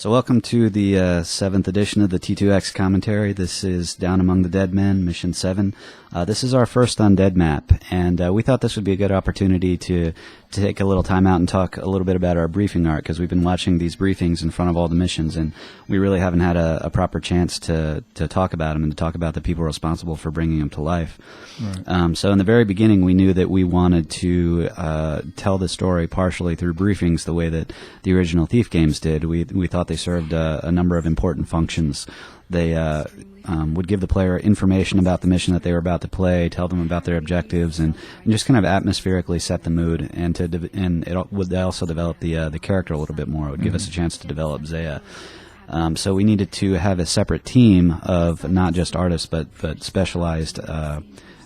So welcome to the 7th edition of the T2X commentary. This is Down Among the Dead Men, Mission 7. This is our first undead map, and we thought this would be a good opportunity to take a little time out and talk a little bit about our briefing art, because we've been watching these briefings in front of all the missions, and we really haven't had a proper chance to talk about them and to talk about the people responsible for bringing them to life. Right. So in the very beginning, we knew that we wanted to tell the story partially through briefings the way that the original Thief games did. We thought they served a number of important functions. They would give the player information about the mission that they were about to play, tell them about their objectives, and just kind of atmospherically set the mood. And it would also develop the character a little bit more. It would give us a chance to develop Zaya. So we needed to have a separate team of not just artists, but specialized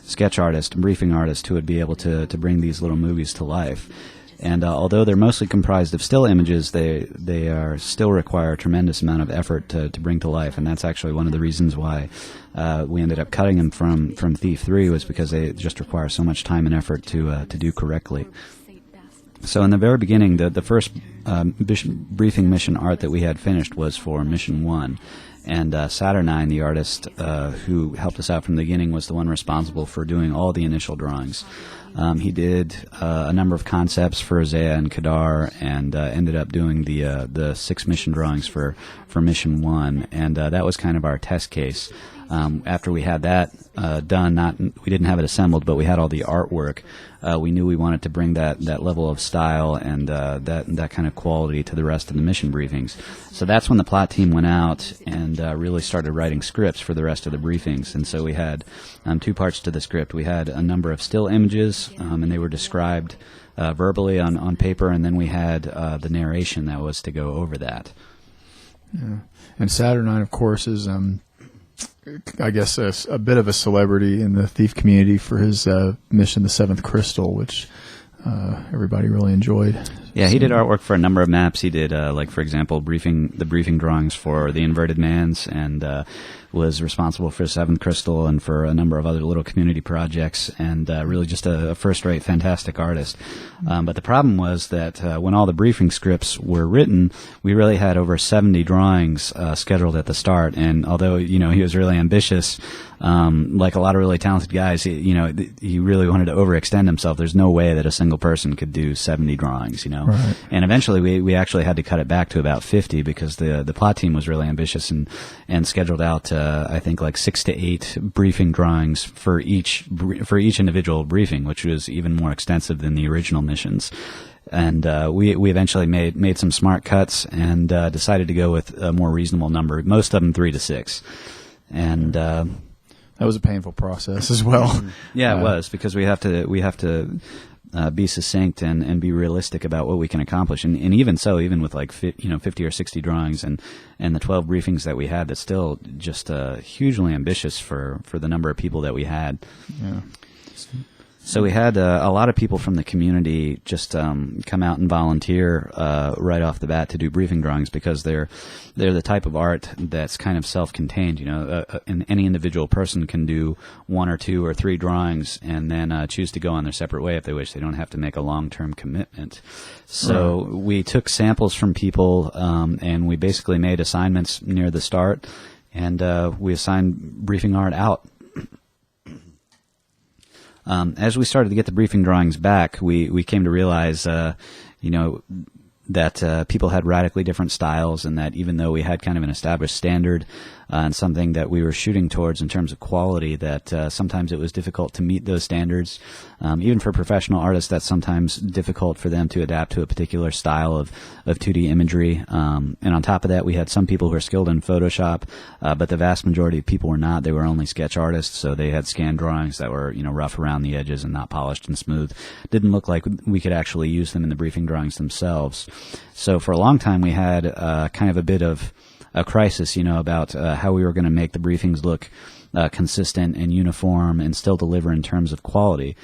sketch artists and briefing artists who would be able to bring these little movies to life. And although they're mostly comprised of still images, they are still require a tremendous amount of effort to bring to life, and that's actually one of the reasons why we ended up cutting them from Thief 3, was because they just require so much time and effort to do correctly. So in the very beginning, the first briefing mission art that we had finished was for Mission 1. And Saturnine, the artist who helped us out from the beginning, was the one responsible for doing all the initial drawings. He did a number of concepts for Zaya and Kadar, and ended up doing the 6 mission drawings for Mission 1, and that was kind of our test case. After we had that done, we didn't have it assembled, but we had all the artwork. We knew we wanted to bring that level of style and that kind of quality to the rest of the mission briefings. So that's when the plot team went out and really started writing scripts for the rest of the briefings. And so we had 2 parts to the script. We had a number of still images, and they were described verbally on paper, and then we had the narration that was to go over that. Yeah. And Saturnine, of course, is I guess a bit of a celebrity in the Thief community for his mission, the 7th Crystal, which everybody really enjoyed. Yeah, he did artwork for a number of maps. He did, like, for example, the briefing drawings for the Inverted Mans, and was responsible for 7th Crystal and for a number of other little community projects, and really just a first-rate, fantastic artist. But the problem was that when all the briefing scripts were written, we really had over 70 drawings scheduled at the start, and although, he was really ambitious, like a lot of really talented guys, he really wanted to overextend himself. There's no way that a single person could do 70 drawings, Right. And eventually we actually had to cut it back to about 50 because the plot team was really ambitious and scheduled out I think like 6 to 8 briefing drawings for each individual briefing, which was even more extensive than the original missions. And we eventually made some smart cuts and decided to go with a more reasonable number, most of them 3 to 6. And that was a painful process as well. Yeah, it was, because we have to be succinct and be realistic about what we can accomplish, and even so, even with like 50 or 60 drawings and the 12 briefings that we had, that's still just hugely ambitious for the number of people that we had. Yeah. So we had a lot of people from the community just come out and volunteer right off the bat to do briefing drawings, because they're the type of art that's kind of self-contained. And any individual person can do 1 or 2 or 3 drawings and then choose to go on their separate way if they wish. They don't have to make a long-term commitment. So we took samples from people, and we basically made assignments near the start, and we assigned briefing art out. As we started to get the briefing drawings back, we came to realize, that people had radically different styles, and that even though we had kind of an established standard and something that we were shooting towards in terms of quality, that sometimes it was difficult to meet those standards. Even for professional artists, that's sometimes difficult for them to adapt to a particular style of 2D imagery. And on top of that, we had some people who are skilled in Photoshop, but the vast majority of people were not. They were only sketch artists, so they had scanned drawings that were, rough around the edges and not polished and smooth. Didn't look like we could actually use them in the briefing drawings themselves. So for a long time, we had kind of a bit of a crisis, about how we were going to make the briefings look consistent and uniform and still deliver in terms of quality.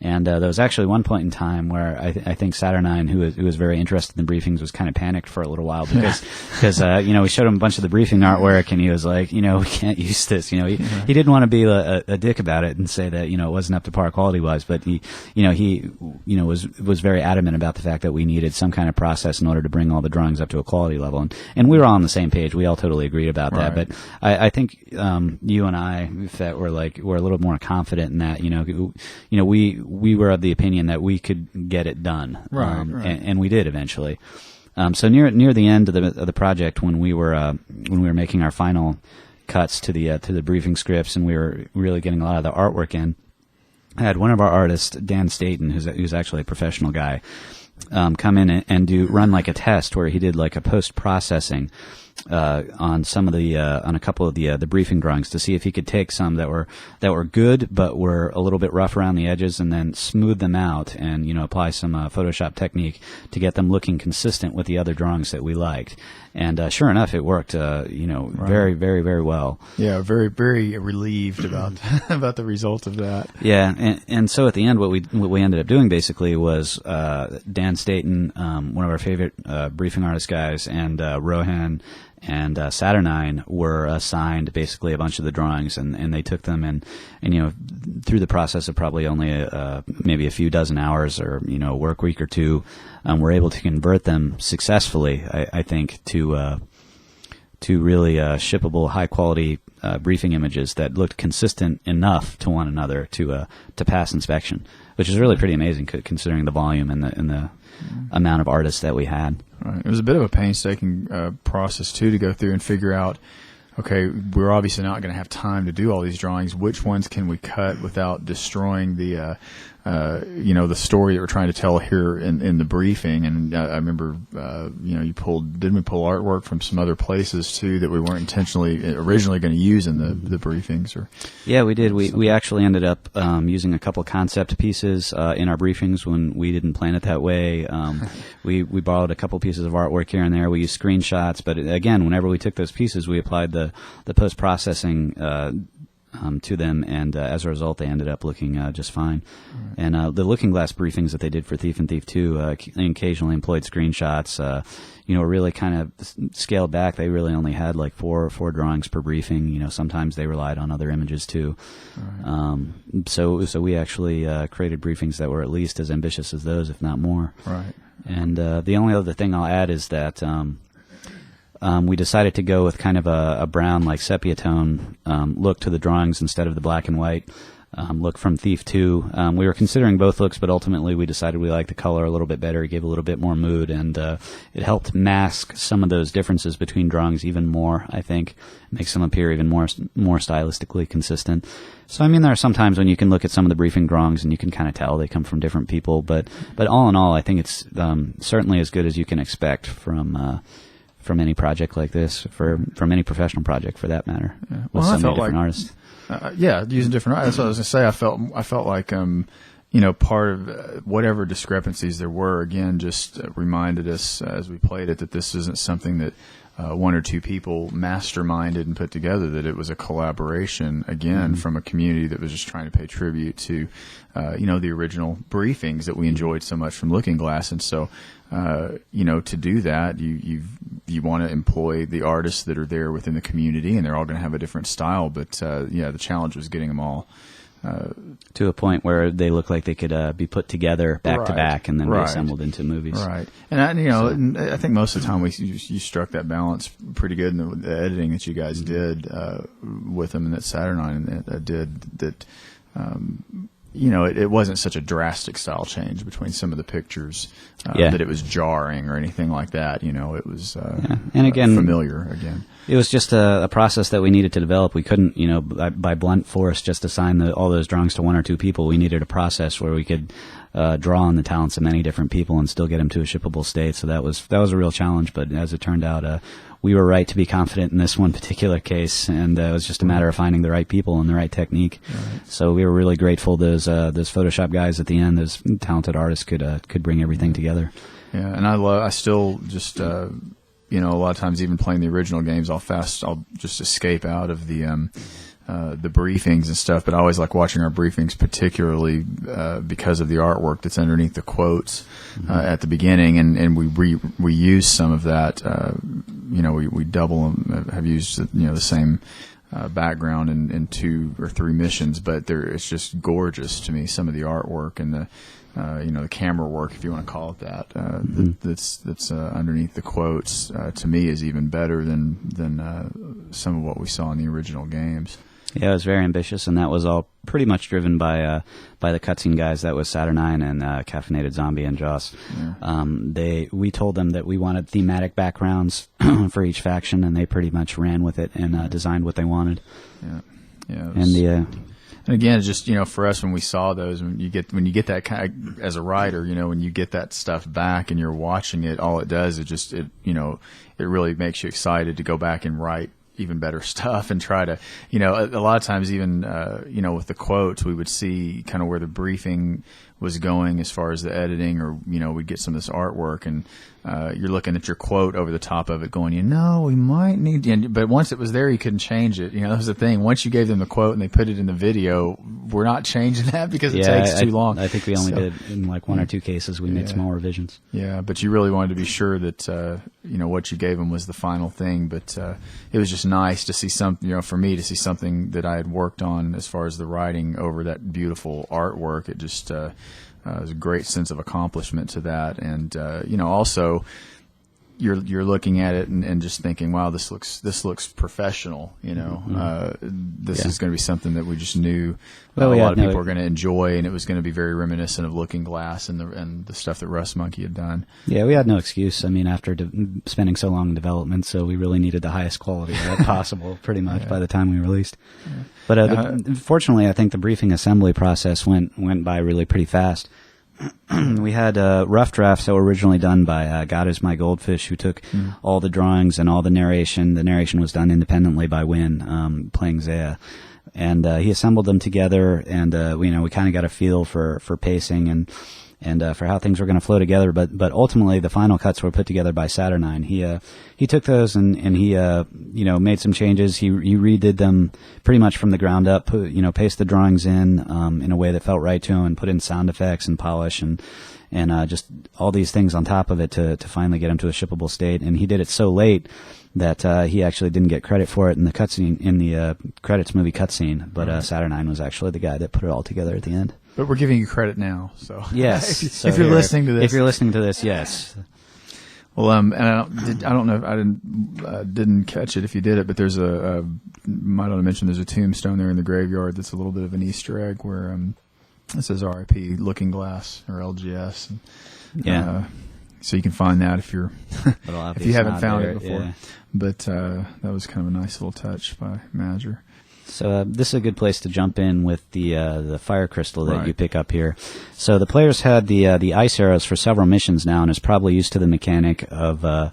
And there was actually one point in time where I think Saturnine, who was very interested in the briefings, was kind of panicked for a little while because we showed him a bunch of the briefing artwork, and he was like, we can't use this. He didn't want to be a dick about it and say that it wasn't up to par quality wise, but he was very adamant about the fact that we needed some kind of process in order to bring all the drawings up to a quality level, and we were all on the same page. We all totally agreed about that. But I think you and I, that were a little more confident in that. We were of the opinion that we could get it done, and we did eventually. So near the end of the project, when we were making our final cuts to the briefing scripts, and we were really getting a lot of the artwork in, I had one of our artists, Dan Staten, who's actually a professional guy, come in and run like a test where he did like a post processing on some of on a couple of the briefing drawings to see if he could take some that were good but were a little bit rough around the edges, and then smooth them out and apply some Photoshop technique to get them looking consistent with the other drawings that we liked. And sure enough, it worked. Very, very, very well. Yeah, very, very relieved about about the result of that. Yeah, and so at the end, what we ended up doing basically was Dan Staten, one of our favorite briefing artist guys, and Rohan and Saturnine were assigned basically a bunch of the drawings, and they took them and through the process of probably only maybe a few dozen hours or a work week or two, we're able to convert them successfully, I think, to really shippable, high quality briefing images that looked consistent enough to one another to pass inspection, which is really pretty amazing considering the volume and the amount of artists that we had. Right. It was a bit of a painstaking process too to go through and figure out, okay, we're obviously not going to have time to do all these drawings. Which ones can we cut without destroying the the story that we're trying to tell here in the briefing? And I remember, didn't we pull artwork from some other places too that we weren't originally going to use in the briefings? Or yeah, we did. We actually ended up using a couple concept pieces in our briefings when we didn't plan it that way. We borrowed a couple pieces of artwork here and there. We used screenshots, but again, whenever we took those pieces, we applied the post processing to them, and as a result, they ended up looking just fine. Right. And the Looking Glass briefings that they did for Thief and Thief 2 occasionally employed screenshots. Really kind of scaled back. They really only had like four drawings per briefing. Sometimes they relied on other images too. Right. So we actually created briefings that were at least as ambitious as those, if not more. Right. And the only other thing I'll add is that we decided to go with kind of a brown, like sepia tone look to the drawings instead of the black and white look from Thief 2. We were considering both looks, but ultimately we decided we liked the color a little bit better. It gave a little bit more mood, and it helped mask some of those differences between drawings even more, I think. Makes them appear even more stylistically consistent. So, there are some times when you can look at some of the briefing drawings and you can kind of tell they come from different people, but all in all, I think it's certainly as good as you can expect from any project like this, from any professional project for that matter, with so many different artists. Using different artists. That's what I was going to say. I felt like, part of whatever discrepancies there were, again, just reminded us as we played it that this isn't something that one or two people masterminded and put together, that it was a collaboration, again, from a community that was just trying to pay tribute to, the original briefings that we enjoyed so much from Looking Glass. And so, to do that, you want to employ the artists that are there within the community, and they're all going to have a different style. But the challenge was getting them all to a point where they look like they could be put together back to back and then reassembled into movies. Right. And I think most of the time you struck that balance pretty good in the editing that you guys did with them, and that Saturnine did that. It wasn't such a drastic style change between some of the pictures that it was jarring or anything like that. It was and again, familiar again. It was just a process that we needed to develop. We couldn't, by blunt force, just assign all those drawings to one or two people. We needed a process where we could draw on the talents of many different people and still get them to a shippable state. So that was a real challenge. But as it turned out, we were right to be confident in this one particular case, and it was just a matter of finding the right people and the right technique. Right. So we were really grateful those Photoshop guys at the end, those talented artists could bring everything together. Yeah, and I still just a lot of times even playing the original games, I'll just escape out of the the briefings and stuff, but I always like watching our briefings, particularly because of the artwork that's underneath the quotes at the beginning, and we use some of that. We double them, have used the same background in 2 or 3 missions, but it's just gorgeous to me. Some of the artwork and the camera work, if you want to call it that, that's underneath the quotes, to me is even better than some of what we saw in the original games. Yeah, it was very ambitious, and that was all pretty much driven by the cutscene guys. That was Saturnine and Caffeinated Zombie and Joss. Yeah. We told them that we wanted thematic backgrounds for each faction, and they pretty much ran with it and designed what they wanted. Yeah. And again, it's just for us, when we saw those, when you get that kind of, as a writer, when you get that stuff back and you're watching it, all it does is it really makes you excited to go back and write even better stuff and try to, a lot of times even, with the quotes, we would see kind of where the briefing was going as far as the editing, or, we'd get some of this artwork, and you're looking at your quote over the top of it going, we might need, but once it was there, you couldn't change it. That was the thing. Once you gave them the quote and they put it in the video, we're not changing that because it takes too long. I think we only did in like 1 or 2 cases. We made small revisions. Yeah, but you really wanted to be sure that, what you gave them was the final thing. But it was just nice to see something, for me to see something that I had worked on as far as the writing over that beautiful artwork. It just, there's a great sense of accomplishment to that, and also you're looking at it and just thinking, wow, this looks professional. This is going to be something that we just knew a lot of people were going to enjoy, and it was going to be very reminiscent of Looking Glass and the stuff that Rust Monkey had done. Yeah, we had no excuse. I mean, after spending so long in development, so we really needed the highest quality possible, pretty much by the time we released. Yeah. But fortunately, I think the briefing assembly process went by really pretty fast. We had rough drafts that were originally done by God Is My Goldfish, who took all the drawings and all the narration. The narration was done independently by Win, playing Zaya. And he assembled them together, and we kind of got a feel for pacing and for how things were going to flow together. But ultimately, the final cuts were put together by Saturnine. He took those and he made some changes. He redid them pretty much from the ground up. Pasted the drawings in a way that felt right to him, and put in sound effects and polish and just all these things on top of it to finally get him to a shippable state. And he did it so late that he actually didn't get credit for it in the cutscene, in the credits movie cutscene. But Saturnine was actually the guy that put it all together at the end. But we're giving you credit now, so yes. if you're listening to this, yes. Well, and I don't know if I didn't catch it if you did it, but there's might want to mention there's a tombstone there in the graveyard that's a little bit of an Easter egg where it says R.I.P. Looking Glass or LGS. And, so you can find that if you haven't found it before. Yeah. But that was kind of a nice little touch by Madger. So this is a good place to jump in with the fire crystal that you pick up here. So the players had the ice arrows for several missions now, and is probably used to the mechanic of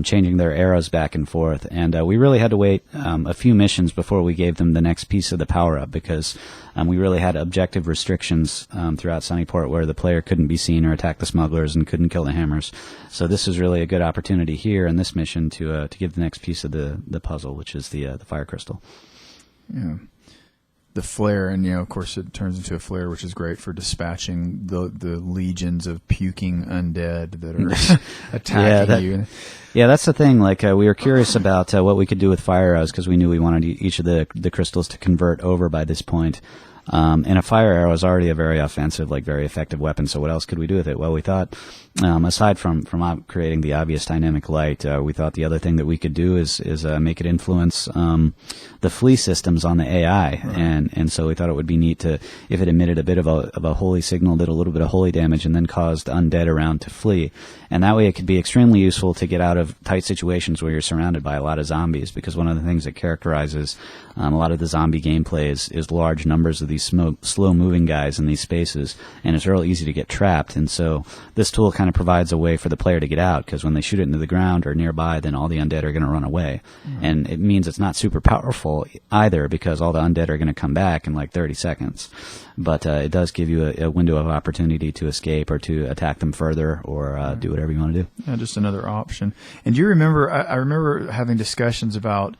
changing their arrows back and forth. And we really had to wait a few missions before we gave them the next piece of the power-up, because we really had objective restrictions throughout Sunnyport where the player couldn't be seen or attack the smugglers and couldn't kill the hammers. So this was really a good opportunity here in this mission to give the next piece of the puzzle, which is the fire crystal. Yeah, the flare, and of course it turns into a flare, which is great for dispatching the legions of puking undead that are attacking you. Yeah, that's the thing. Like we were curious about what we could do with fire arrows, because we knew we wanted each of the crystals to convert over by this point. And a fire arrow is already a very offensive, very effective weapon. So what else could we do with it? Well, we thought, aside from creating the obvious dynamic light, we thought the other thing that we could do is make it influence the flee systems on the AI, right. and so we thought it would be neat to, if it emitted a bit of a holy signal, did a little bit of holy damage, and then caused undead around to flee. And that way it could be extremely useful to get out of tight situations where you're surrounded by a lot of zombies, because one of the things that characterizes a lot of the zombie gameplay is large numbers of these slow-moving guys in these spaces, and it's real easy to get trapped. And so this tool kind of provides a way for the player to get out, because when they shoot it into the ground or nearby, then all the undead are going to run away. Mm-hmm. And it means it's not super powerful either, because all the undead are going to come back in 30 seconds. But it does give you a window of opportunity to escape or to attack them further, or do whatever you want to do. Yeah, just another option. And do you remember, I remember having discussions about,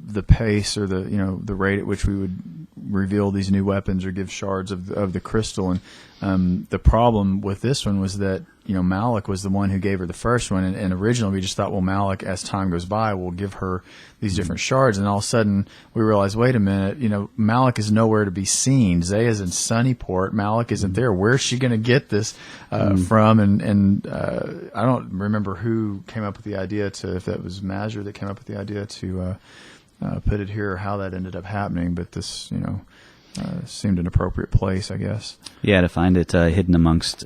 the pace or the rate at which we would reveal these new weapons or give shards of the crystal. And the problem with this one was that Malik was the one who gave her the first one, and originally we just thought, well, Malik, as time goes by, will give her these different shards, and all of a sudden we realized, wait a minute, Malik is nowhere to be seen. Zaya's in Sunnyport. Malik isn't there. Where's she going to get this from? And I don't remember who came up with the idea if that was Mazur that came up with the idea to put it here, or how that ended up happening, but this, seemed an appropriate place, I guess. Yeah, to find it hidden amongst,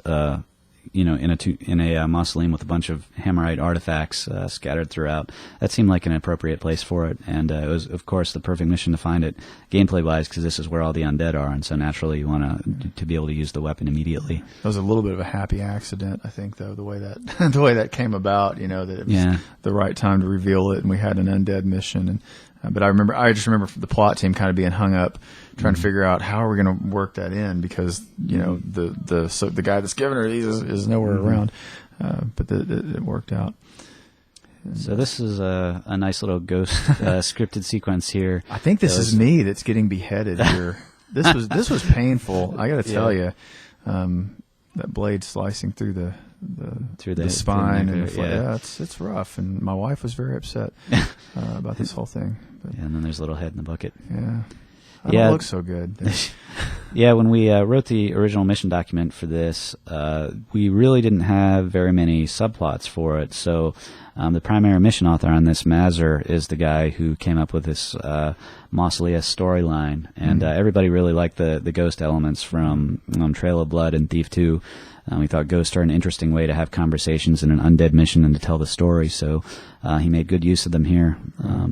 in a mausoleum with a bunch of Hammerite artifacts scattered throughout. That seemed like an appropriate place for it, and it was, of course, the perfect mission to find it gameplay-wise, because this is where all the undead are, and so naturally you want to be able to use the weapon immediately. That was a little bit of a happy accident, I think, though, the way that came about. That it was the right time to reveal it, and we had an undead mission, and. But I just remember the plot team kind of being hung up trying to figure out how are we going to work that in, because the guy that's giving her these is nowhere around, but it worked out. So this is a nice little ghost scripted sequence here. I think this is me that's getting beheaded here. This was painful. I got to tell you, that blade slicing through the spine and it's rough, and my wife was very upset about this whole thing. But, and then there's a little head in the bucket. I don't look so good. Yeah, when we wrote the original mission document for this, we really didn't have very many subplots for it. So the primary mission author on this, Mazur, is the guy who came up with this Mausoleus storyline, and everybody really liked the ghost elements from Trail of Blood and Thief 2. We thought ghosts are an interesting way to have conversations in an undead mission and to tell the story, so he made good use of them here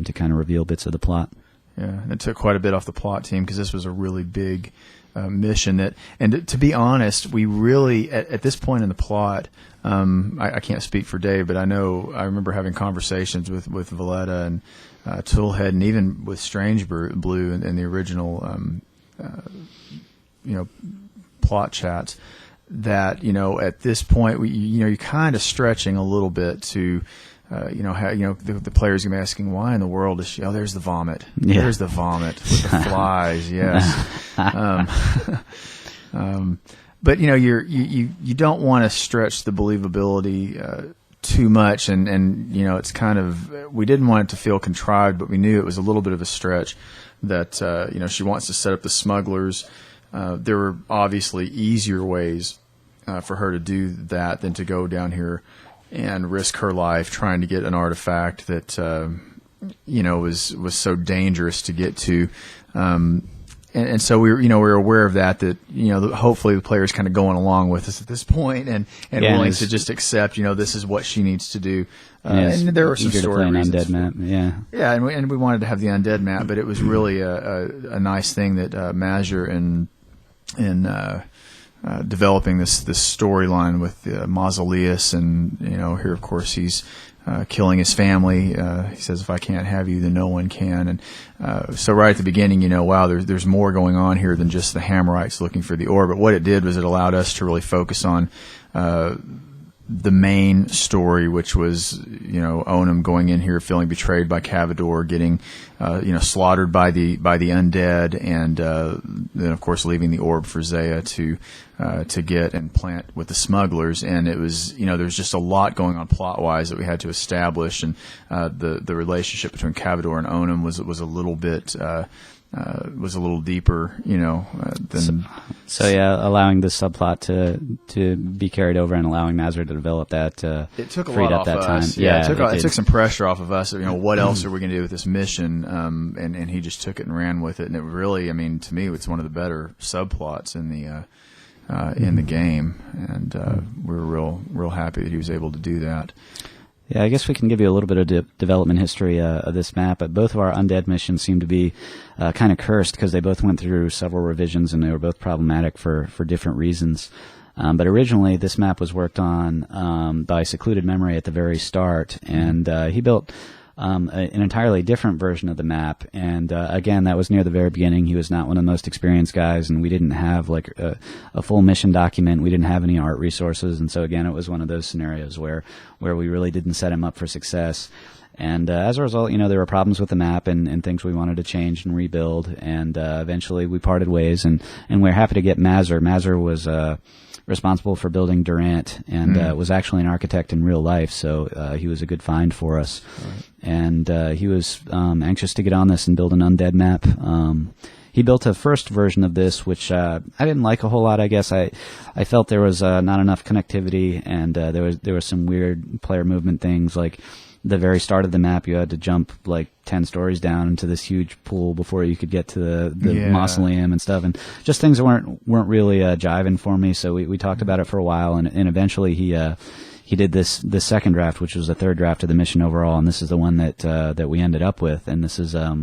to kind of reveal bits of the plot. Yeah, it took quite a bit off the plot team, because this was a really big mission. And to be honest, we really, at this point in the plot, I can't speak for Dave, but I remember having conversations with Valletta and Toolhead, and even with Strange Blue in the original, plot chats, that at this point you're kind of stretching a little bit to the players gonna be asking, why in the world is she? Oh, there's the vomit. Yeah. There's the vomit with the flies. Yes. But you don't want to stretch the believability too much, and it's kind of, we didn't want it to feel contrived, but we knew it was a little bit of a stretch that she wants to set up the smugglers. There were obviously easier ways for her to do that than to go down here and risk her life trying to get an artifact that was so dangerous to get to. And so we were aware of that hopefully the player's kind of going along with us at this point and willing to just accept, this is what she needs to do. And there were some story reasons. Undead map. Yeah, and we wanted to have the undead map, but it was really a nice thing that Mazur in developing this storyline with Mausoleus, and here of course he's killing his family. He says, if I can't have you, then no one can. And so right at the beginning, wow, there's more going on here than just the Hammerites looking for the ore. But what it did was it allowed us to really focus on the main story, which was Onum going in here, feeling betrayed by Cavador, getting slaughtered by the undead, and then of course leaving the orb for Zaya to get and plant with the smugglers. And it was there's just a lot going on plot wise that we had to establish, and the relationship between Cavador and Onum was a little bit. Was a little deeper, than. So yeah, allowing the subplot to be carried over and allowing Mazur to develop that. It took a freed lot up that off time. us. Yeah, it took some pressure off of us. What else are we going to do with this mission? And he just took it and ran with it. And it really, to me, it's one of the better subplots in the game. And we were real happy that he was able to do that. Yeah, I guess we can give you a little bit of development history of this map, but both of our undead missions seem to be kind of cursed because they both went through several revisions and they were both problematic for different reasons. But originally, this map was worked on by Secluded Memory at the very start, and he built an entirely different version of the map. And again, that was near the very beginning. He was not one of the most experienced guys, and we didn't have like a full mission document. We didn't have any art resources, and so again, it was one of those scenarios where we really didn't set him up for success. And as a result, there were problems with the map and things we wanted to change and rebuild. And eventually we parted ways, and we're happy to get Mazur. Mazur was responsible for building Durant and was actually an architect in real life, so he was a good find for us. Right. And he was anxious to get on this and build an undead map. He built a first version of this, which I didn't like a whole lot. I guess I felt there was not enough connectivity, and there was some weird player movement things. Like the very start of the map, you had to jump like 10 stories down into this huge pool before you could get to the mausoleum and stuff, and just things that weren't really jiving for me. So we talked about it for a while, and eventually he did this second draft, which was the third draft of the mission overall, and this is the one that we ended up with. And this is a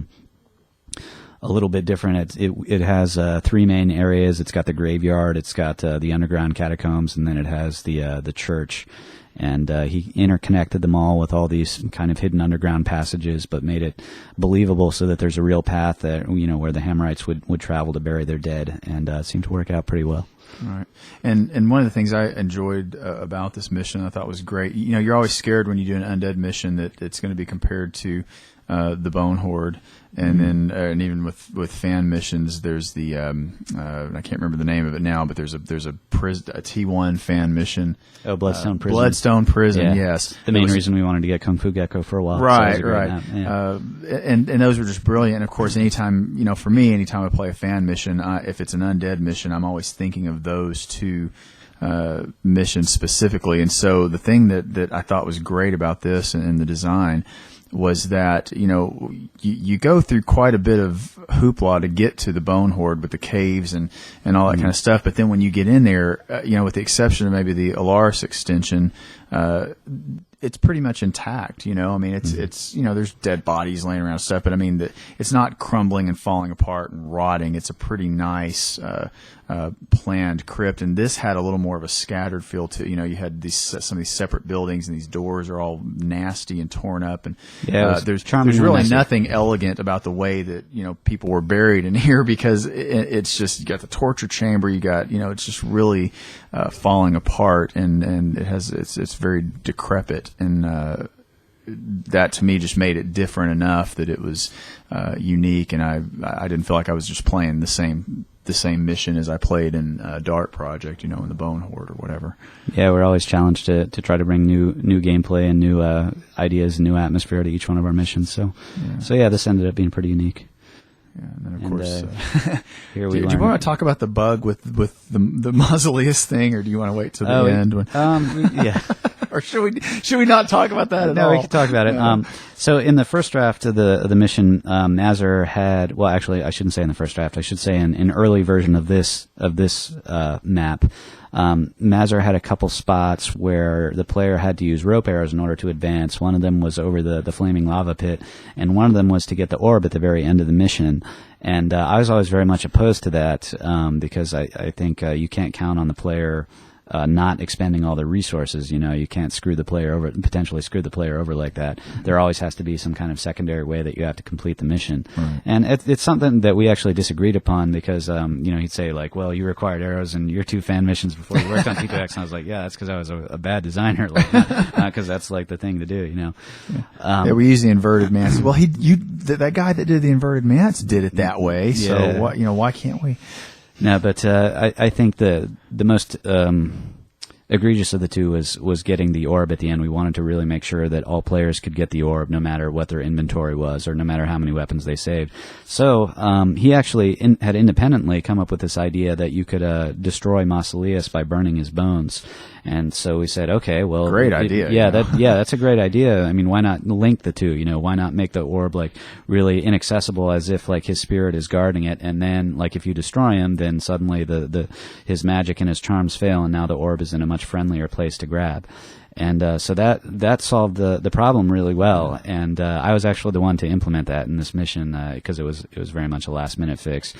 little bit different. It has 3 main areas. It's got the graveyard, it's got the underground catacombs, and then it has the church. And he interconnected them all with all these kind of hidden underground passages, but made it believable so that there's a real path that where the Hammerites would travel to bury their dead, and it seemed to work out pretty well. Right. And one of the things I enjoyed about this mission, I thought was great. You're always scared when you do an undead mission that it's going to be compared to the Bone Horde, and then and even with fan missions, there's the I can't remember the name of it now, but there's a T1 fan mission. Oh, Bloodstone Prison. Bloodstone Prison, yes. The main reason we wanted to get Kung Fu Gecko for a while. Right, so right. Yeah. And those were just brilliant. And of course, anytime for me, anytime I play a fan mission, if it's an undead mission, I'm always thinking of those two missions specifically. And so the thing that I thought was great about this and the design was that you go through quite a bit of hoopla to get to the Bone Horde with the caves and all that kind of stuff. But then when you get in there, with the exception of maybe the Alaris extension, it's pretty much intact. It's there's dead bodies laying around and stuff, but I mean it's not crumbling and falling apart and rotting. It's a pretty nice planned crypt, and this had a little more of a scattered feel to you had some of these separate buildings, and these doors are all nasty and torn up, and there's really nothing elegant about the way that people were buried in here, because it's just, you got the torture chamber, you got it's just really falling apart, and it's very decrepit, and that to me just made it different enough that it was unique, and I didn't feel like I was just playing the same mission as I played in Dart Project, in the Bone Horde or whatever. Yeah, we're always challenged to try to bring new gameplay and new ideas and new atmosphere to each one of our missions. So this ended up being pretty unique. Yeah, and then of course, here we. Do you want to talk about the bug with the Mausoleus thing, or do you want to wait till the end? Yeah. Or should we not talk about that at all? No, we can talk about it. So in the first draft of the mission, Mazur had, well, actually, I shouldn't say in the first draft. I should say in an early version of this map, Mazur had a couple spots where the player had to use rope arrows in order to advance. One of them was over the flaming lava pit, and one of them was to get the orb at the very end of the mission. And I was always very much opposed to that, because I think you can't count on the player not expending all the resources. You can't potentially screw the player over like that. There always has to be some kind of secondary way that you have to complete the mission. Right. And it's something that we actually disagreed upon, because, he'd say like, well, you required arrows in your 2 fan missions before you worked on T2X. And I was like, yeah, that's because I was a bad designer, because that's like the thing to do, we use the inverted mance. Well, that guy that did the inverted mance did it that way. So why can't we? No, but I think the most egregious of the two was getting the orb at the end. We wanted to really make sure that all players could get the orb, no matter what their inventory was, or no matter how many weapons they saved. So he actually had independently come up with this idea that you could destroy Mausoleus by burning his bones. And so we said, okay, well, great idea. That's a great idea. I mean, why not link the two? Why not make the orb like really inaccessible, as if like his spirit is guarding it, and then like if you destroy him, then suddenly his magic and his charms fail, and now the orb is in a much friendlier place to grab. And so that solved the problem really well. And I was actually the one to implement that in this mission, because it was very much a last minute fix.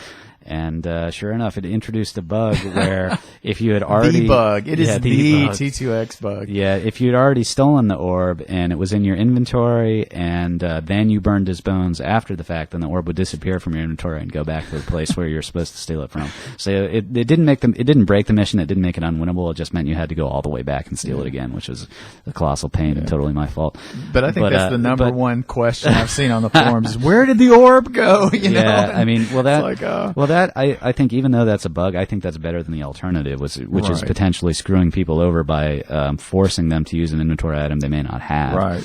And sure enough, it introduced a bug where if you had already The bug. It is Yeah, the bug. T2X bug. Yeah, if you'd already stolen the orb and it was in your inventory, and then you burned his bones after the fact, then the orb would disappear from your inventory and go back to the place where you're supposed to steal it from. So it didn't make them. It didn't break the mission. It didn't make it unwinnable. It just meant you had to go all the way back and steal it again, which was a colossal pain and totally my fault. But I think that's the number but- one question I've seen on the forums is, where did the orb go? You know? Yeah, I mean, well, that, It's like, well, that I think even though that's a bug, I think that's better than the alternative, which is Right. potentially screwing people over by forcing them to use an inventory item they may not have. Right.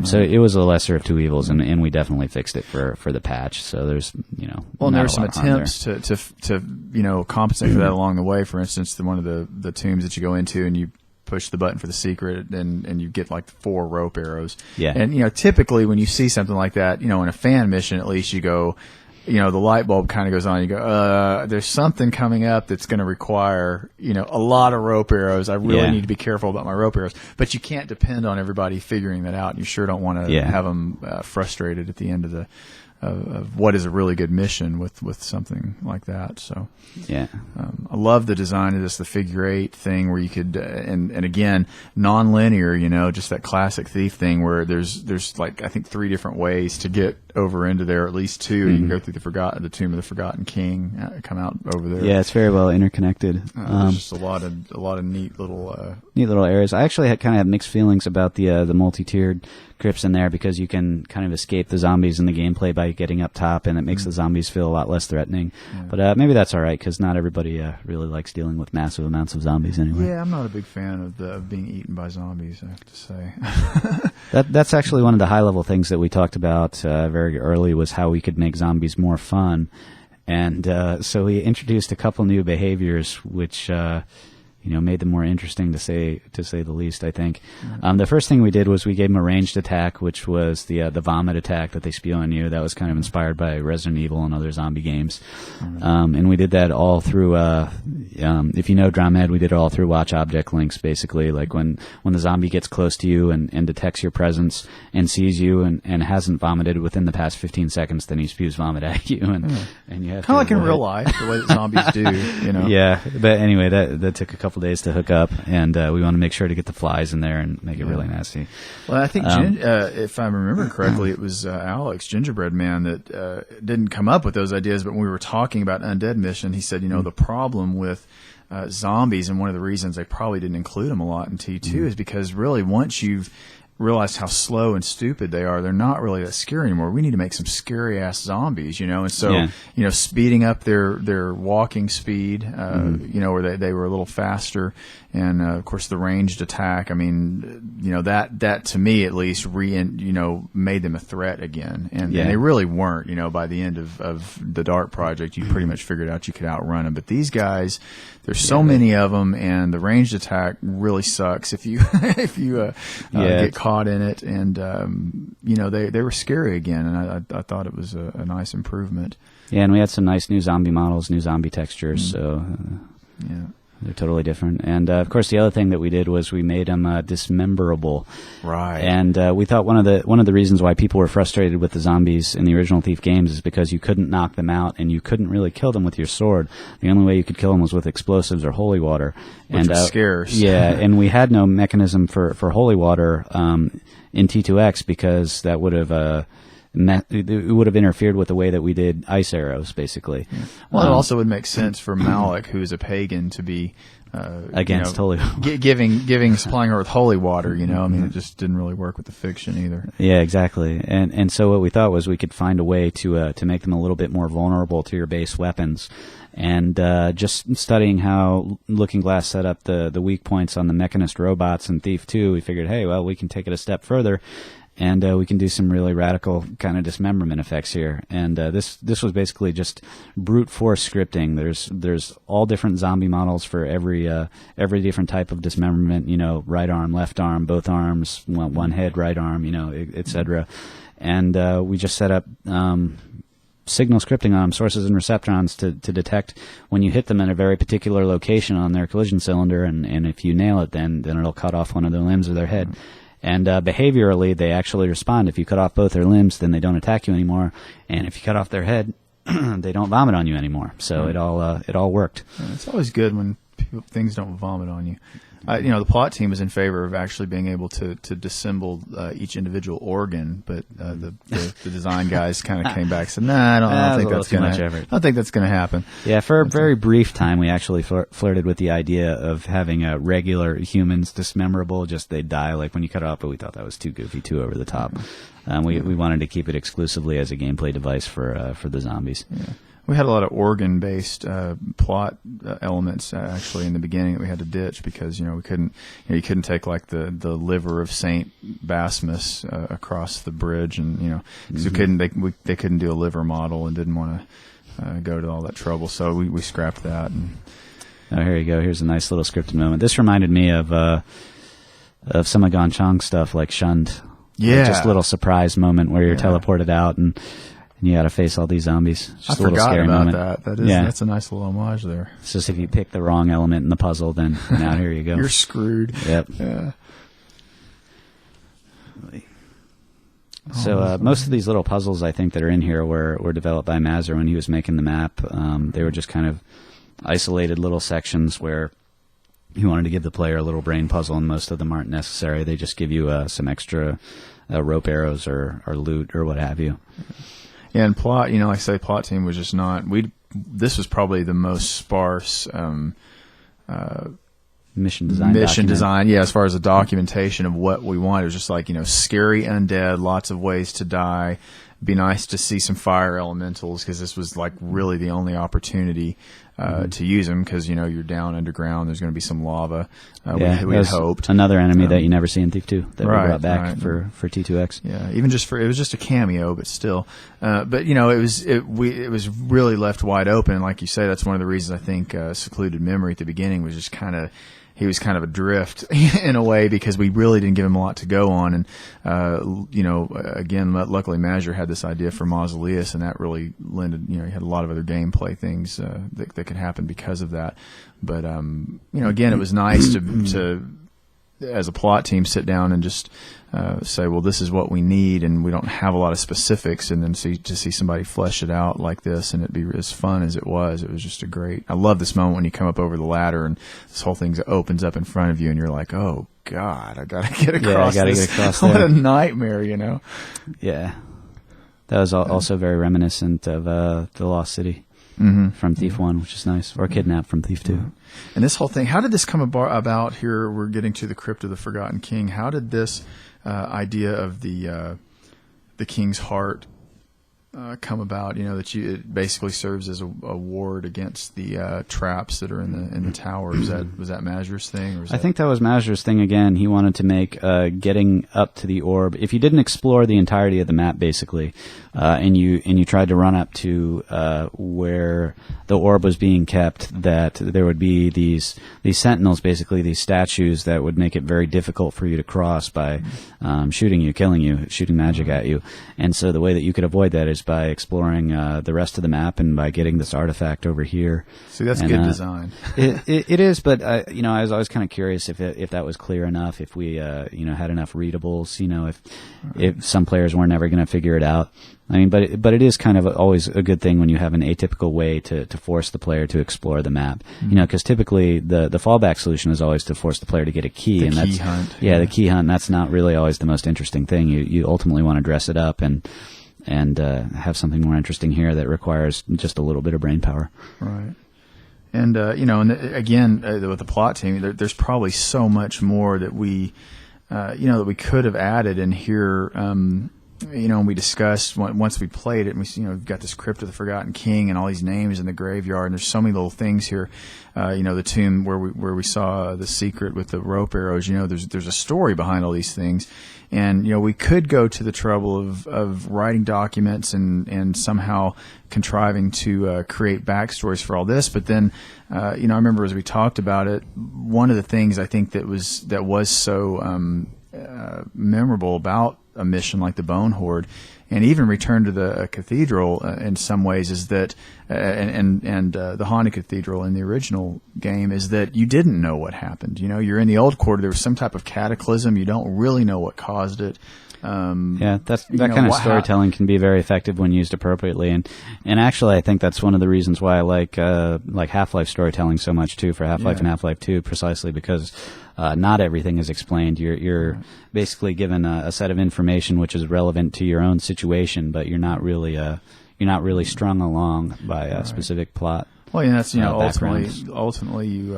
So it was a lesser of two evils, and we definitely fixed it for the patch. So there's Well, and not there a were some lot of harm there. attempts to compensate for that along the way. For instance, one of the tombs that you go into and you push the button for the secret and you get like 4 rope arrows. Yeah. And typically when you see something like that, in a fan mission at least you go, the light bulb kind of goes on. You go, there's something coming up that's going to require, a lot of rope arrows. I really Yeah. need to be careful about my rope arrows. But you can't depend on everybody figuring that out. You sure don't want to Yeah. have them frustrated at the end of of what is a really good mission with something like that. So Yeah. I love the design of this, the figure 8 thing where you could, and again, non-linear, just that classic Thief thing where there's like, I think 3 different ways to get over into there, at least 2. You can go through the Tomb of the Forgotten King, come out over there. Yeah, it's very well interconnected. There's just a lot of neat little, Neat little areas. I actually kind of have mixed feelings about the multi-tiered crypts in there because you can kind of escape the zombies in the gameplay by getting up top, and it makes the zombies feel a lot less threatening. But maybe that's all right because not everybody really likes dealing with massive amounts of zombies anyway. yeah, I'm not a big fan of being eaten by zombies, I have to say. That's actually one of the high-level things that we talked about very early was how we could make zombies more fun. And so we introduced a couple new behaviors which made them more interesting to say the least, I think. The first thing we did was we gave them a ranged attack, which was the vomit attack that they spew on you. That was kind of inspired by Resident Evil and other zombie games. And we did that all through, if you know DromEd, we did it all through watch object links, basically. Like when the zombie gets close to you and detects your presence and sees you and hasn't vomited within the past 15 seconds, then he spews vomit at you. And you have Kind of like in avoid real it. life, the way that zombies do, Yeah, but anyway, that took a couple days to hook up, and we want to make sure to get the flies in there and make it really nasty. Well, I think, if I remember correctly, it was Alex, Gingerbread Man, that didn't come up with those ideas, but when we were talking about Undead Mission, he said, the problem with zombies, and one of the reasons they probably didn't include them a lot in T2 is because really once you've realized how slow and stupid they are, they're not really that scary anymore. We need to make some scary ass zombies, and so speeding up their walking speed, where they were a little faster, and of course the ranged attack. I mean, that to me at least made them a threat again, and they really weren't. By the end of the Dark Project, you pretty much figured out you could outrun them. But these guys, there's so many of them, and the ranged attack really sucks if you get caught in it, and they were scary again, and I thought it was a nice improvement. Yeah, and we had some nice new zombie models, new zombie textures, so they're totally different. And of course, the other thing that we did was we made them dismemberable. Right. And we thought one of the reasons why people were frustrated with the zombies in the original Thief games is because you couldn't knock them out and you couldn't really kill them with your sword. The only way you could kill them was with explosives or holy water. Which was scarce. Yeah, and we had no mechanism for holy water in T2X because that would have it would have interfered with the way that we did ice arrows, basically. Well, it also would make sense for Malik, who is a pagan, to be against holy water. Supplying her with holy water. I mean, it just didn't really work with the fiction either. Yeah, exactly. And so what we thought was we could find a way to make them a little bit more vulnerable to your base weapons. And just studying how Looking Glass set up the weak points on the Mechanist robots in Thief 2, we figured, hey, well, we can take it a step further. And we can do some really radical kind of dismemberment effects here. And this was basically just brute force scripting. There's all different zombie models for every different type of dismemberment. Right arm, left arm, both arms, one head, right arm, etc. And we just set up signal scripting on them, sources and receptrons to detect when you hit them in a very particular location on their collision cylinder. And if you nail it, then it'll cut off one of their limbs or their head. And behaviorally, they actually respond. If you cut off both their limbs, then they don't attack you anymore. And if you cut off their head, they don't vomit on you anymore. So it all worked. Yeah, it's always good when things don't vomit on you. The plot team was in favor of actually being able to disassemble each individual organ, but the design guys kind of came back and said, "Nah, I don't think that's going to. I don't think that's going to happen." Yeah, for a very brief time, we actually flirted with the idea of having regular humans dismemberable. Just they die like when you cut it off, but we thought that was too goofy, too over the top. We wanted to keep it exclusively as a gameplay device for the zombies. Yeah. We had a lot of organ-based plot elements actually in the beginning that we had to ditch because we couldn't you couldn't take like the liver of Saint Basmus across the bridge and because they couldn't do a liver model and didn't want to go to all that trouble, so we scrapped that. And here you go. Here's a nice little scripted moment. This reminded me of some of Gonchang stuff like Shunned. Yeah, just a little surprise moment where you're teleported out and you got to face all these zombies. Just I a little forgot scary about moment. That's a nice little homage there. It's just if you pick the wrong element in the puzzle, then now here you go. You're screwed. Yep. Yeah. So most of these little puzzles I think that are in here were developed by Mazur when he was making the map. They were just kind of isolated little sections where he wanted to give the player a little brain puzzle, and most of them aren't necessary. They just give you some extra rope arrows or loot or what have you. Yeah, and plot, like I say, plot team was just not. This was probably the most sparse mission design. Yeah, as far as the documentation of what we wanted, it was just like scary undead, lots of ways to die. It'd be nice to see some fire elementals because this was like really the only opportunity to use them because you're down underground. There's going to be some lava. We had hoped another enemy that you never see in Thief 2 that we brought back right. for T2X. Yeah, even it was just a cameo, but still. But it was really left wide open. And like you say, that's one of the reasons I think Secluded Memory at the beginning was just he was kind of adrift in a way because we really didn't give him a lot to go on. And, again, luckily Mazur had this idea for Mausoleus, and that really lended, he had a lot of other gameplay things that could happen because of that. But, again, it was nice to as a plot team, sit down and just say, well, this is what we need, and we don't have a lot of specifics, and then to see somebody flesh it out like this, and it'd be as fun as it was. It was just I love this moment when you come up over the ladder and this whole thing opens up in front of you, and you're like, oh God, I gotta get across. Get across What there. a nightmare, Yeah, that was also very reminiscent of the Lost City. Mm-hmm. From Thief 1, which is nice, or Kidnap from Thief 2. Mm-hmm. And this whole thing, how did this come about here? We're getting to the Crypt of the Forgotten King. How did this idea of the King's Heart come about? That it basically serves as a ward against the traps that are in the tower. Was that Mazur's thing? Or I think that was Mazur's thing again. He wanted to make getting up to the orb. If you didn't explore the entirety of the map, basically, and you tried to run up to where the orb was being kept, that there would be these sentinels, basically these statues that would make it very difficult for you to cross by shooting you, killing you, shooting magic at you. And so the way that you could avoid that is by exploring the rest of the map and by getting this artifact over here. See, that's good design. It is, but I was always kind of curious if that was clear enough, if we had enough readables, if some players weren't ever going to figure it out. I mean, but it is kind of always a good thing when you have an atypical way to force the player to explore the map. Mm-hmm. Because typically the fallback solution is always to force the player to get a key. The and key that's, hunt. Yeah, the key hunt. That's not really always the most interesting thing. You ultimately want to dress it up and have something more interesting here that requires just a little bit of brain power. Right. And again, with the plot team, there's probably so much more that we could have added in here. And we discussed once we played it, and we've got this Crypt of the Forgotten King and all these names in the graveyard, and there's so many little things here. The tomb where we saw the secret with the rope arrows. There's a story behind all these things, and we could go to the trouble of writing documents and somehow contriving to create backstories for all this. But then, I remember as we talked about it, one of the things I think that was so memorable about a mission like the Bone Horde, and even Return to the Cathedral in some ways, is that and the Haunted Cathedral in the original game, is that you didn't know what happened. You know, you're in the Old Quarter. There was some type of cataclysm. You don't really know what caused it. That kind of storytelling can be very effective when used appropriately, and actually I think that's one of the reasons why I like Half-Life storytelling so much too, for Half-Life and Half-Life 2, precisely because not everything is explained. You're basically given a set of information which is relevant to your own situation, but you're not really strung along by a specific plot. Well, yeah, that's backgrounds. ultimately you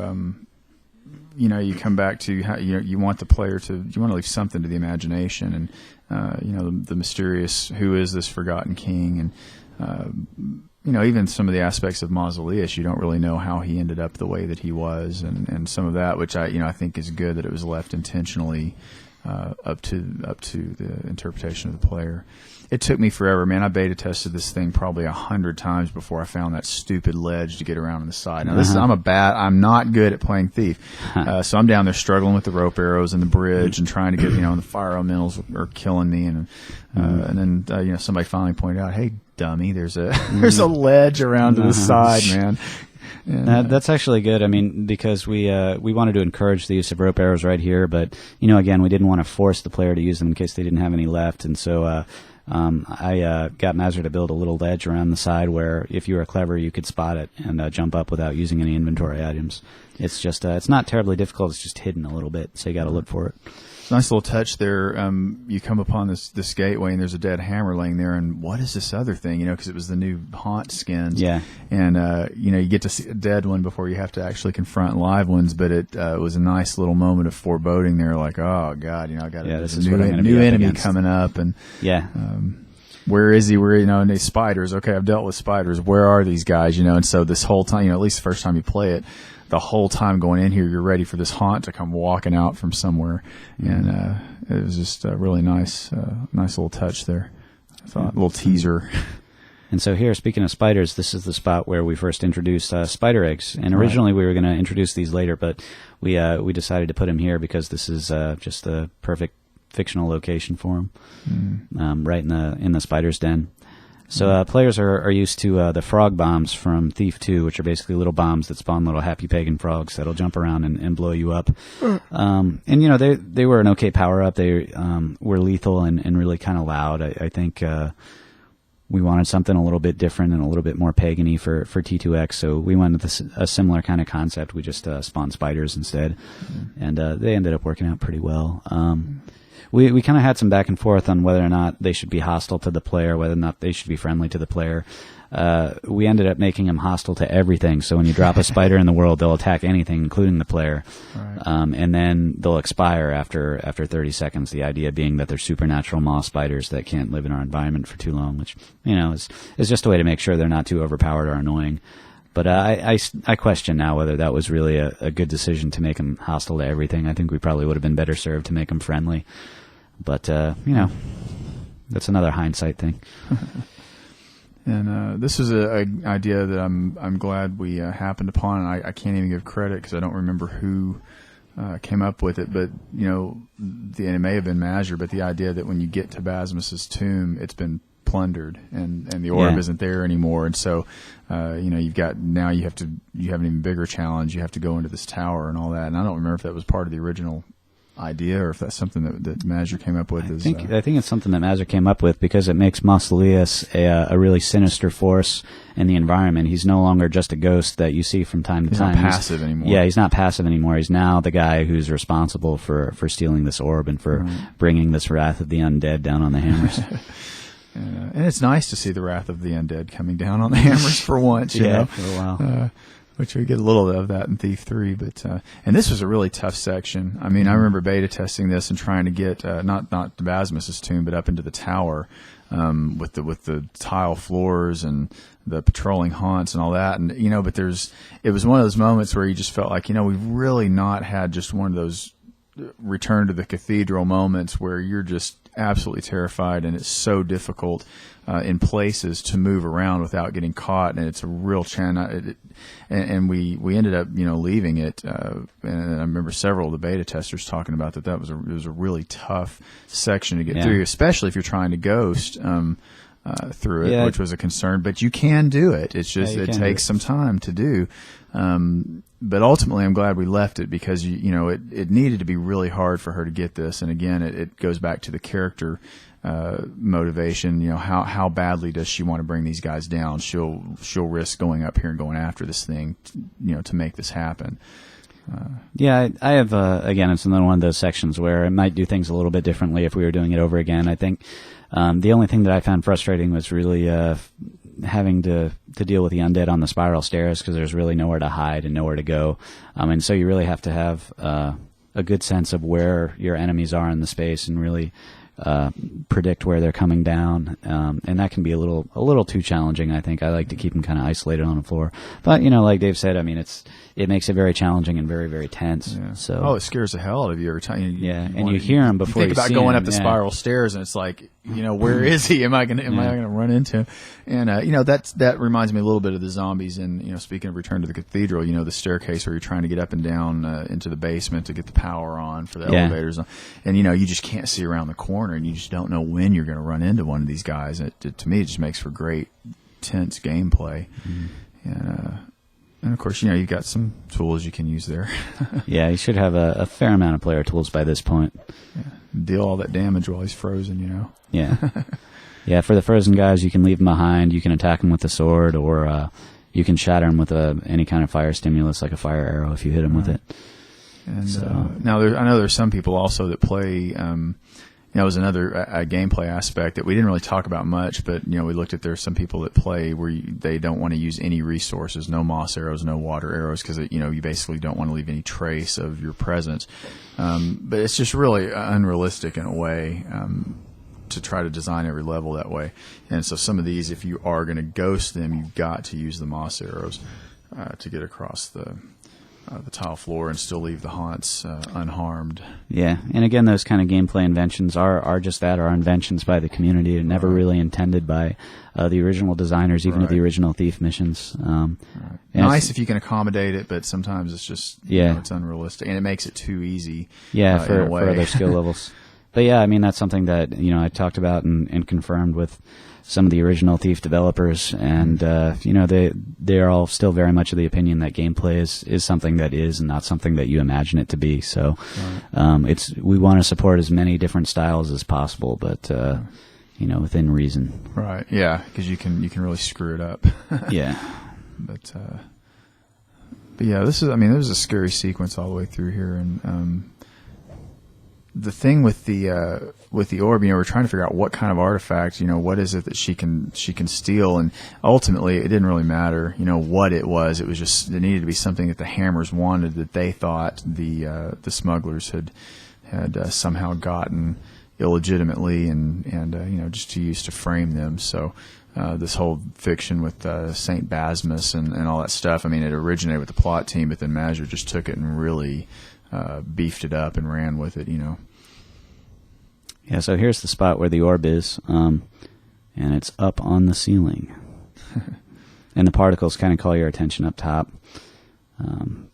come back to how you want the player to, you want to leave something to the imagination, and the mysterious, who is this forgotten king, and even some of the aspects of Mausoleus, you don't really know how he ended up the way that he was, and some of that, which I think is good that it was left intentionally up to the interpretation of the player. It took me forever, man. I beta tested this thing probably 100 times before I found that stupid ledge to get around on the side. Now, I'm not good at playing Thief. So I'm down there struggling with the rope arrows and the bridge and trying to get, and the fire elementals are killing me. And then, somebody finally pointed out, hey, dummy, there's a ledge around to the side, man. And, that's actually good. I mean, because we wanted to encourage the use of rope arrows right here, but again, we didn't want to force the player to use them in case they didn't have any left, and so I got Mazur to build a little ledge around the side where, if you were clever, you could spot it and jump up without using any inventory items. It's just it's not terribly difficult. It's just hidden a little bit, so you got to look for it. Nice little touch there. You come upon this gateway, and there's a dead hammer laying there. And what is this other thing? Because it was the new haunt skins. Yeah. And you get to see a dead one before you have to actually confront live ones. But it was a nice little moment of foreboding there. Like, oh God, I got this a is what I'm gonna be new up enemy against. coming up, and yeah. Where is he? And these spiders. Okay, I've dealt with spiders. Where are these guys? And so this whole time, at least the first time you play it, the whole time going in here, you're ready for this haunt to come walking out from somewhere, and it was just a really nice little touch there. I thought, a little teaser. And so here, speaking of spiders, this is the spot where we first introduced spider eggs. And originally we were going to introduce these later, but we decided to put them here because this is just the perfect fictional location for them, right in the spider's den. So players are used to the frog bombs from Thief 2, which are basically little bombs that spawn little happy pagan frogs that'll jump around and blow you up. And they were an okay power up. They were lethal and really kind of loud. I think we wanted something a little bit different and a little bit more pagan-y for T2X, so we went with a similar kind of concept. We just spawned spiders instead, and they ended up working out pretty well. We kind of had some back and forth on whether or not they should be hostile to the player, whether or not they should be friendly to the player. We ended up making them hostile to everything. So when you drop a spider in the world, they'll attack anything, including the player. Right. And then they'll expire after 30 seconds. The idea being that they're supernatural moss spiders that can't live in our environment for too long, which, is just a way to make sure they're not too overpowered or annoying. But I question now whether that was really a good decision to make them hostile to everything. I think we probably would have been better served to make them friendly. But, that's another hindsight thing. And this is an idea that I'm glad we happened upon, and I can't even give credit because I don't remember who came up with it. But, it may have been Mazur, but the idea that when you get to Basmus's tomb, it's been plundered and the orb isn't there anymore, and so you have an even bigger challenge. You have to go into this tower and all that, and I don't remember if that was part of the original idea or if that's something that Mazur came up with. I think it's something that Mazur came up with because it makes Mausoleus a really sinister force in the environment. He's no longer just a ghost that you see from time to time. He's not passive anymore. Yeah, he's not passive anymore. He's now the guy who's responsible for stealing this orb and for bringing this wrath of the undead down on the hammers. And it's nice to see the wrath of the undead coming down on the hammers for once, you know? For a while. Which we get a little of that in Thief 3, but and this was a really tough section. I mean, I remember beta testing this and trying to get not to Basmus's tomb, but up into the tower with the tile floors and the patrolling haunts and all that. And but it was one of those moments where you just felt like we've really not had just one of those return to the cathedral moments where you're just absolutely terrified, and it's so difficult in places to move around without getting caught, and it's a real challenge. And we ended up leaving it, and I remember several of the beta testers talking about that. It was a really tough section to get through, especially if you're trying to ghost through it, which was a concern. But you can do it. It's just it takes some time to do. But ultimately, I'm glad we left it because it needed to be really hard for her to get this. And again, it goes back to the character motivation. How badly does she want to bring these guys down? She'll risk going up here and going after this thing, to make this happen. I have again, it's another one of those sections where it might do things a little bit differently if we were doing it over again. I think the only thing that I found frustrating was really having to deal with the undead on the spiral stairs because there's really nowhere to hide and nowhere to go, and so you really have to have a good sense of where your enemies are in the space and really predict where they're coming down, and that can be a little too challenging. I think I like to keep them kind of isolated on the floor, but like Dave said, I mean it makes it very challenging and very, very tense. Yeah. So it scares the hell out of you every time. You hear him before you think about going him. up the spiral stairs, and it's like, where is he? Am I gonna run into him? And that reminds me a little bit of the zombies. And speaking of Return to the Cathedral, the staircase where you're trying to get up and down into the basement to get the power on for the elevators, and you just can't see around the corner, and you just don't know when you're going to run into one of these guys. To me, it just makes for great, tense gameplay. And of course, you've got some tools you can use there. You should have a fair amount of player tools by this point. Deal all that damage while he's frozen, Yeah, for the frozen guys, you can leave them behind. You can attack them with a sword, or you can shatter them with any kind of fire stimulus, like a fire arrow, if you hit them with it. And now, I know there's some people also that play. That was another gameplay aspect that we didn't really talk about much, but we looked at there's some people that play where they don't want to use any resources, no moss arrows, no water arrows, because you basically don't want to leave any trace of your presence. But it's just really unrealistic in a way to try to design every level that way. And so some of these, if you are going to ghost them, you've got to use the moss arrows to get across the tile floor and still leave the haunts unharmed. Yeah, and again, those kind of gameplay inventions are just that, are inventions by the community. They're never really intended by the original designers, even of the original Thief missions. Nice if you can accommodate it, but sometimes it's just it's unrealistic, and it makes it too easy. For other skill levels. But I mean, that's something that I talked about and confirmed with some of the original Thief developers, and they are all still very much of the opinion that gameplay is something that is and not something that you imagine it to be. So we want to support as many different styles as possible, but within reason. Right. Yeah, because you can really screw it up. Yeah. But this was a scary sequence all the way through here, and the thing with the orb, we're trying to figure out what kind of artifact, what is it that she can steal, and ultimately it didn't really matter, what it was. It was just it needed to be something that the Hammers wanted, that they thought the smugglers had somehow gotten illegitimately, and just to use to frame them. So this whole fiction with Saint Basmus and all that stuff, I mean, it originated with the plot team, but then Mazur just took it and really beefed it up and ran with it, Yeah, so here's the spot where the orb is, and it's up on the ceiling. And the particles kind of call your attention up top.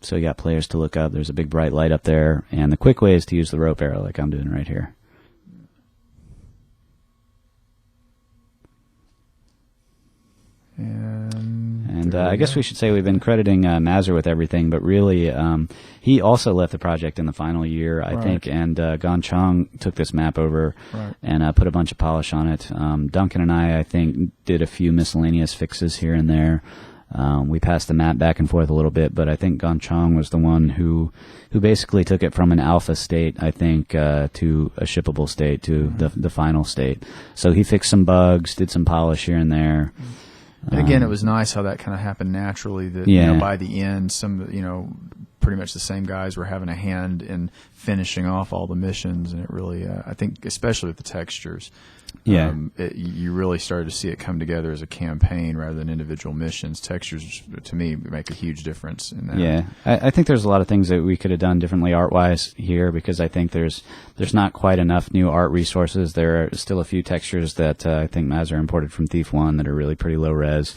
So you got players to look up. There's a big bright light up there, and the quick way is to use the rope arrow like I'm doing right here. And I guess we should say we've been crediting Mazur with everything, but really he also left the project in the final year, I think, and Gon Chong took this map over and put a bunch of polish on it. Duncan and I think, did a few miscellaneous fixes here and there. We passed the map back and forth a little bit, but I think Gon Chong was the one who basically took it from an alpha state, I think, to a shippable state, to the final state. So he fixed some bugs, did some polish here and there. And again, it was nice how that kind of happened naturally. That by the end, some pretty much the same guys were having a hand in finishing off all the missions, and it really, I think, especially with the textures, Yeah. You really started to see it come together as a campaign rather than individual missions. Textures, to me, make a huge difference in that. Yeah, I think there's a lot of things that we could have done differently art-wise here, because I think there's not quite enough new art resources. There are still a few textures that I think Mazzer imported from Thief 1 that are really pretty low res.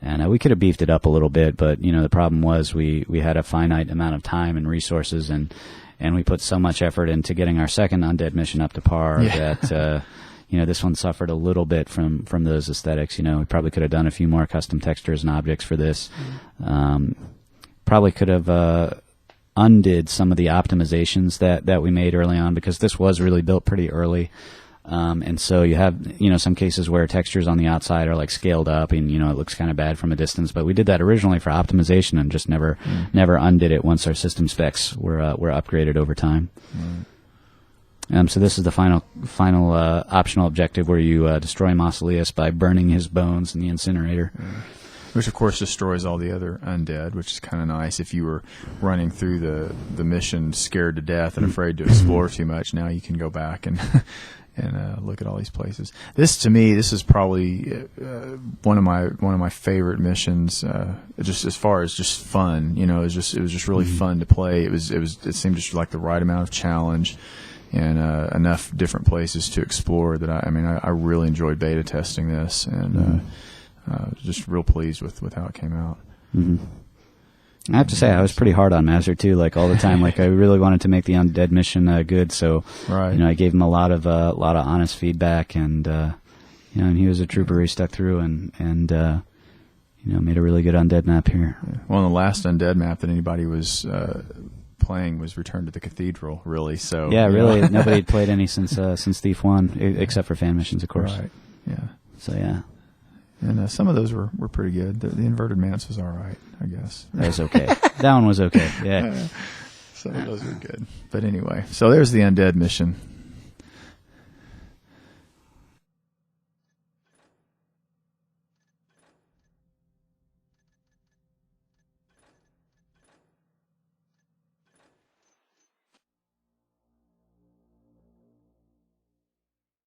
And we could have beefed it up a little bit, but the problem was we had a finite amount of time and resources, and we put so much effort into getting our second Undead mission up to par that this one suffered a little bit from those aesthetics. We probably could have done a few more custom textures and objects for this. Probably could have undid some of the optimizations that we made early on, because this was really built pretty early. And so you have, some cases where textures on the outside are like scaled up and, it looks kind of bad from a distance, but we did that originally for optimization and just never undid it once our system specs were upgraded over time. So this is the final optional objective, where you destroy Mausoleus by burning his bones in the incinerator. Which, of course, destroys all the other undead, which is kind of nice. If you were running through the mission scared to death and afraid to explore too much, now you can go back and look at all these places. This is probably one of my favorite missions. Just as far as just fun, it was just really fun to play. It seemed just like the right amount of challenge and enough different places to explore that I really enjoyed beta testing this, and just real pleased with how it came out. Mm-hmm. I have to say, I was pretty hard on Mazzer too, like all the time. Like I really wanted to make the Undead mission good, so right. I gave him a lot of honest feedback, and and he was a trooper. He stuck through and made a really good Undead map here. Yeah. Well, the last Undead map that anybody was playing was Return to the Cathedral, really. So yeah, really, nobody had played any since Thief 1, except for fan missions, of course. Right. Yeah. So yeah. And some of those were pretty good. The Inverted Manse was all right, I guess. That was okay. That one was okay, yeah. Some of those were good. But anyway, so there's the Undead mission.